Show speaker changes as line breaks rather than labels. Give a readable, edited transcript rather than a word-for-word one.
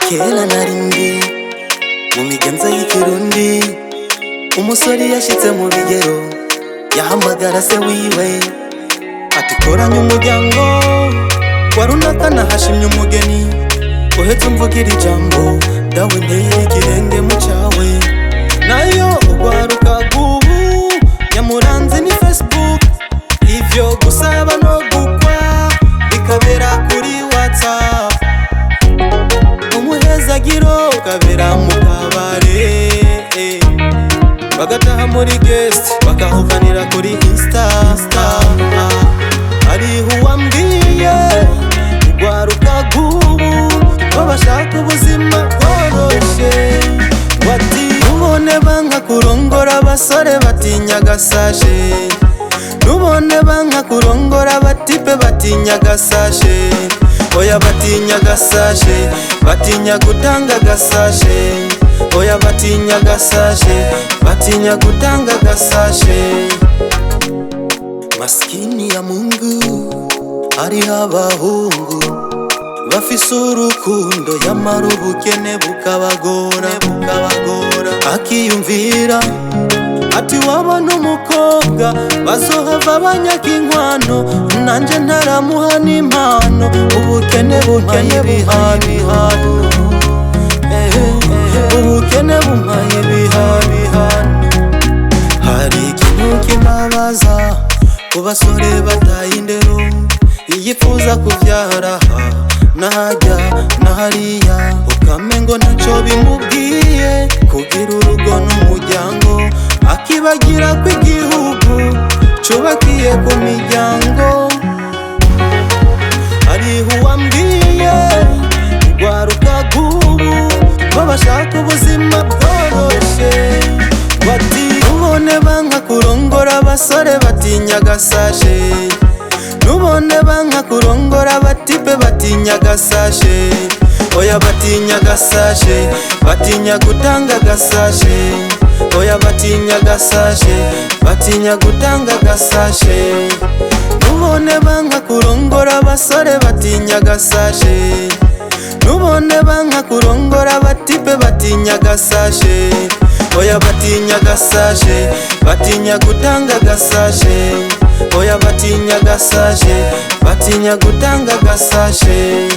Kera narindi mu migenzo y'ikirundi, umusore yashitse mu bigero yahamagara se wiwe ati koranya umuryango wa runaka nahashimye umugeni, uhetse umvugira ijambo dawe nteye ikirenge mu cawe. Nayo ugwaruka gubu nyamuranze ni Facebook, ivyo gusaba no gukwa bikabera kuri WhatsApp, umuhezagiro ukabera mu kabare, bagataha muri guest bakahukanira kuri Insta. Hariho uwambwiye ugwaruka gubu babashaka ubuzima bworoshe, bati nubone banka kurongora abasore batinya agasashe, nubone banka kurongora abatipe batinya agasashe. Oya batinya agasashe, batinya gutanga agasashe. Oya batinya agasashe, batinya gutanga agasashe. Maskini ya Mungu hariho abahungu bafise urukundo yamara ubukene bukabagora, akiyumvira ati wabona umukobwa bazohava banyaka inkwano, nanje ntaramuha n'impano, ubukene bumpaye ibihano, ubukene bumpaye ibihano. Hari ikintu kimabaza ku basore bataye indero, yifuza kuvyara nahajya nahariya, ukamengo ntaco bimubwiye kugira urugo n'umuryango, akibagira ko igihugu cubakiye ku miryango. Hariho uwambwiye ugwaruka gubu babashaka ubuzima bworoshe, bati nubone banka kurongora abasore batinya agasashe, nubone banka kurongora abatipe batinya agasashe. Oya batinya agasashe, batinya gutanga agasashe. Oya batinya agasashe, batinya gutanga agasashe. Nubone banka kurongora abasore batinya agasashe, nubone banka kurongora abatipe batinya agasashe. Oya batinya agasashe, batinya gutanga agasashe. Oya batinya agasashe, batinya gutanga agasashe.